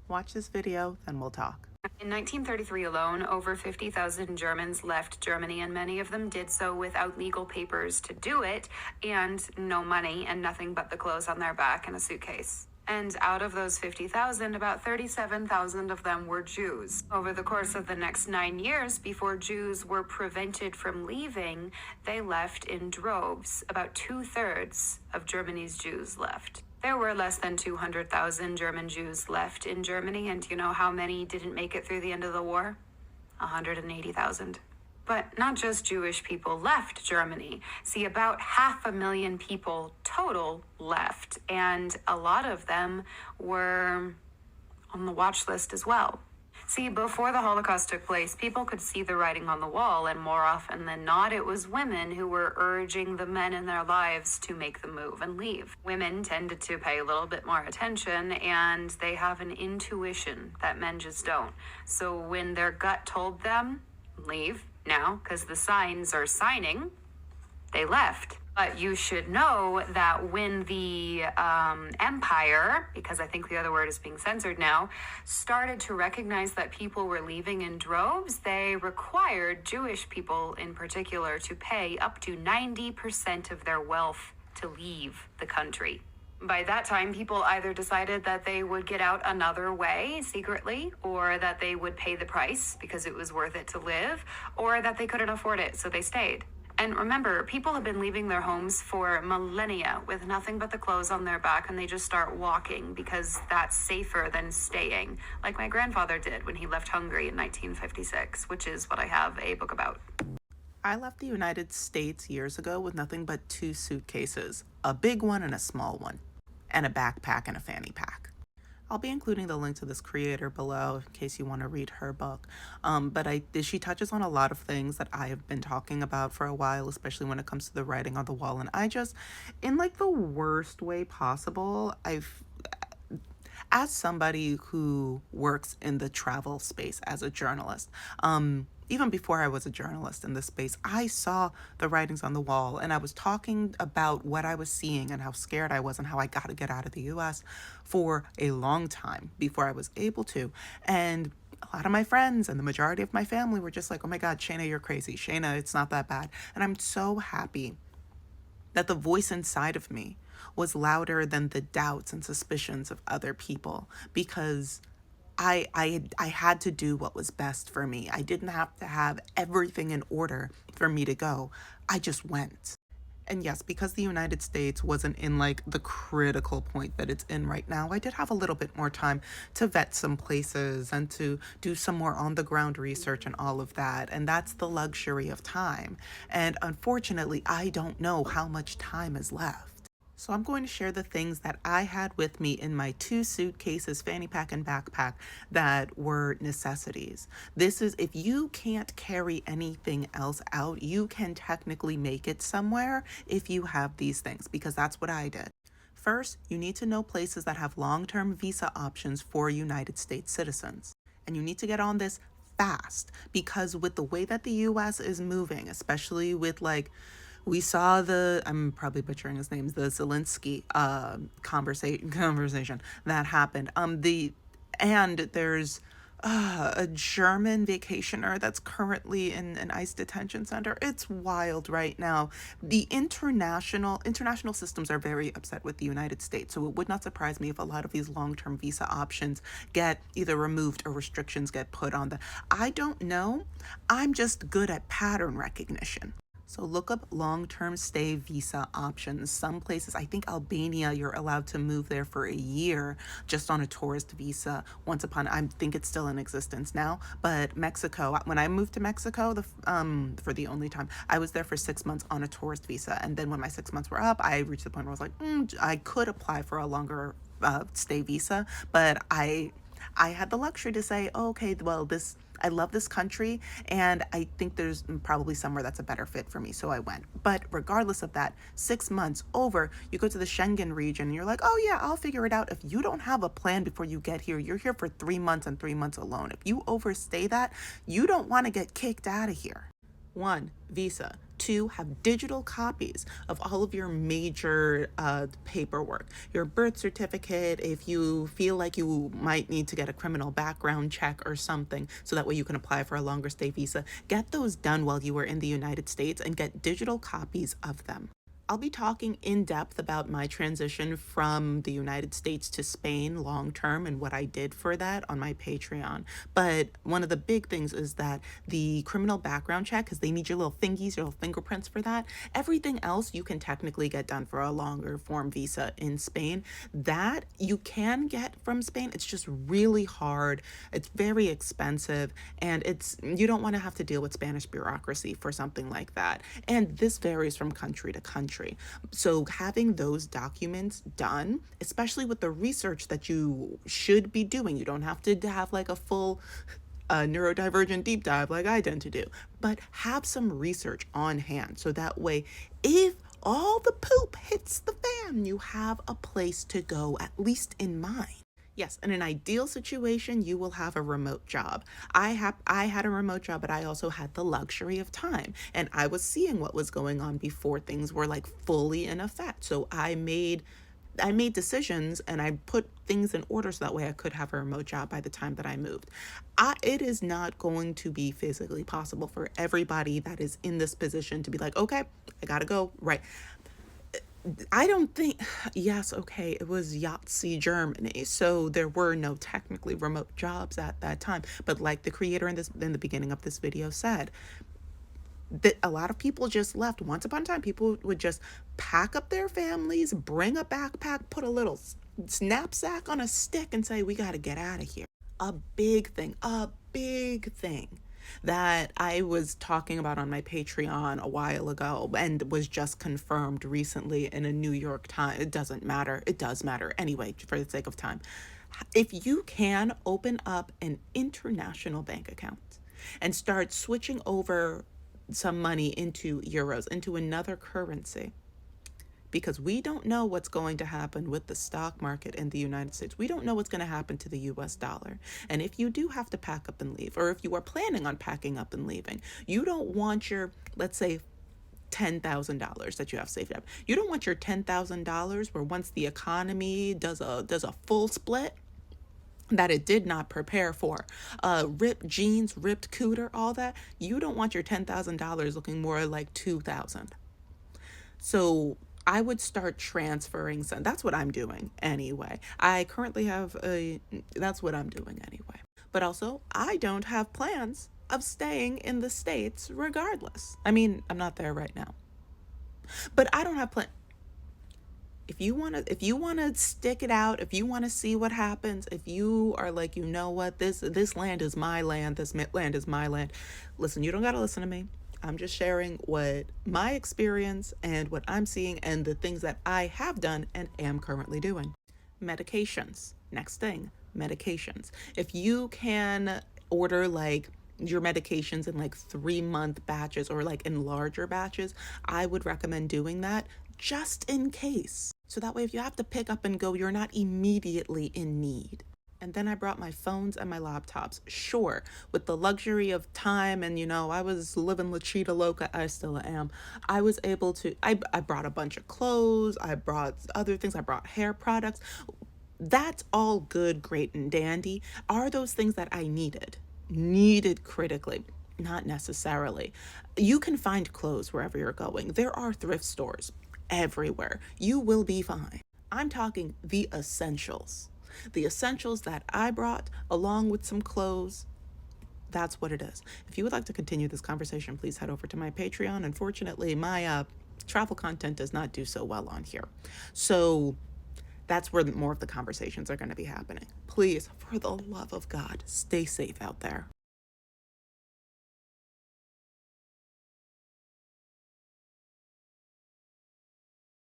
Watch this video, then we'll talk. In 1933 alone, over 50,000 Germans left Germany, and many of them did so without legal papers to do it, and no money, and nothing but the clothes on their back and a suitcase. And out of those 50,000, about 37,000 of them were Jews. Over the course of the next 9 years, before Jews were prevented from leaving, they left in droves. About 2/3 of Germany's Jews left. There were less than 200,000 German Jews left in Germany, and you know how many didn't make it through the end of the war? 180,000. But not just Jewish people left Germany. See, about 500,000 people total left, and a lot of them were on the watch list as well. See, before the Holocaust took place, people could see the writing on the wall, and more often than not, it was women who were urging the men in their lives to make the move and leave. Women tended to pay a little bit more attention, and they have an intuition that men just don't. So when their gut told them, leave now, because the signs are signing, they left. But you should know that when the empire, because I think the other word is being censored now, started to recognize that people were leaving in droves, they required Jewish people in particular to pay up to 90% of their wealth to leave the country. By that time, people either decided that they would get out another way secretly, or that they would pay the price because it was worth it to live, or that they couldn't afford it, so they stayed. And remember, people have been leaving their homes for millennia with nothing but the clothes on their back, and they just start walking because that's safer than staying, like my grandfather did when he left Hungary in 1956, which is what I have a book about. I left the United States years ago with nothing but 2 suitcases, a big one and a small one, and a backpack and a fanny pack. I'll be including the link to this creator below in case you want to read her book. But she touches on a lot of things that I have been talking about for a while, especially when it comes to the writing on the wall. And I just, in like the worst way possible, as somebody who works in the travel space as a journalist, even before I was a journalist in this space, I saw the writings on the wall, and I was talking about what I was seeing and how scared I was and how I got to get out of the US for a long time before I was able to. And a lot of my friends and the majority of my family were just like, oh my God, Shayna, you're crazy. Shayna, it's not that bad. And I'm so happy that the voice inside of me was louder than the doubts and suspicions of other people, because I had to do what was best for me. I didn't have to have everything in order for me to go. I just went. And yes, because the United States wasn't in like the critical point that it's in right now, I did have a little bit more time to vet some places and to do some more on the ground research and all of that. And that's the luxury of time. And unfortunately, I don't know how much time is left. So I'm going to share the things that I had with me in my 2 suitcases, fanny pack and backpack, that were necessities. This is, if you can't carry anything else out, you can technically make it somewhere if you have these things, because that's what I did. First, you need to know places that have long-term visa options for United States citizens. And you need to get on this fast, because with the way that the US is moving, especially with like, we saw I'm probably butchering his name, the Zelensky conversation that happened. And there's a German vacationer that's currently in an ICE detention center. It's wild right now. The international systems are very upset with the United States, so it would not surprise me if a lot of these long-term visa options get either removed or restrictions get put on them. I don't know. I'm just good at pattern recognition. So look up long-term stay visa options. Some places, I think Albania, you're allowed to move there for a year just on a tourist visa. I think it's still in existence now. But Mexico, when I moved to Mexico, for the only time, I was there for 6 months on a tourist visa. And then when my 6 months were up, I reached the point where I was like, I could apply for a longer stay visa, but I had the luxury to say, oh, okay, well, I love this country, and I think there's probably somewhere that's a better fit for me, so I went. But regardless of that, 6 months over, you go to the Schengen region, and you're like, oh yeah, I'll figure it out. If you don't have a plan before you get here, you're here for 3 months and 3 months alone. If you overstay that, you don't want to get kicked out of here. One, Visa. Two, have digital copies of all of your major paperwork, your birth certificate, if you feel like you might need to get a criminal background check or something, so that way you can apply for a longer stay visa. Get those done while you are in the United States and get digital copies of them. I'll be talking in depth about my transition from the United States to Spain long term and what I did for that on my Patreon. But one of the big things is that the criminal background check, because they need your little fingies, your little fingerprints for that. Everything else you can technically get done for a longer form visa in Spain. That you can get from Spain. It's just really hard. It's very expensive, and you don't want to have to deal with Spanish bureaucracy for something like that. And this varies from country to country. So having those documents done, especially with the research that you should be doing, you don't have to have like a full neurodivergent deep dive like I tend to do, but have some research on hand. So that way, if all the poop hits the fan, you have a place to go, at least in mind. Yes, in an ideal situation, you will have a remote job. I had a remote job, but I also had the luxury of time, and I was seeing what was going on before things were like fully in effect. So I made decisions, and I put things in order so that way I could have a remote job by the time that I moved. It is not going to be physically possible for everybody that is in this position to be like, okay, I gotta go, right? I don't think, yes, okay, it was Yahtzee, Germany, so there were no technically remote jobs at that time. But like the creator in the beginning of this video said, that a lot of people just left. Once upon a time, people would just pack up their families, bring a backpack, put a little knapsack on a stick and say, we got to get out of here. A big thing that I was talking about on my Patreon a while ago and was just confirmed recently in a New York Times. It doesn't matter. It does matter. Anyway, for the sake of time. If you can open up an international bank account and start switching over some money into euros, into another currency, because we don't know what's going to happen with the stock market in the United States. We don't know what's going to happen to the US dollar. And if you do have to pack up and leave, or if you are planning on packing up and leaving, you don't want your, let's say, $10,000 that you have saved up. You don't want your $10,000 where once the economy does a full split that it did not prepare for, ripped jeans, ripped cooter, all that. You don't want your $10,000 looking more like 2,000. So I would start transferring some. That's what I'm doing anyway. I currently have that's what I'm doing anyway. But also, I don't have plans of staying in the States regardless. I mean, I'm not there right now. But I don't have plans. If you want to stick it out, if you want to see what happens, if you are like, you know what, this land is my land, this land is my land. Listen, you don't got to listen to me. I'm just sharing what my experience and what I'm seeing and the things that I have done and am currently doing. Medications. Next thing, medications. If you can order like your medications in like 3-month batches or like in larger batches, I would recommend doing that just in case. So that way, if you have to pick up and go, you're not immediately in need. And then I brought my phones and my laptops. Sure, with the luxury of time and, I was living La Chita Loca, I still am. I was able to, I brought a bunch of clothes, I brought other things, I brought hair products. That's all good, great, and dandy. Are those things that I needed critically? Not necessarily. You can find clothes wherever you're going. There are thrift stores everywhere. You will be fine. I'm talking the essentials. The essentials that I brought along with some clothes, that's what it is. If you would like to continue this conversation, please head over to my Patreon. Unfortunately, my travel content does not do so well on here. So that's where more of the conversations are going to be happening. Please, for the love of God, stay safe out there.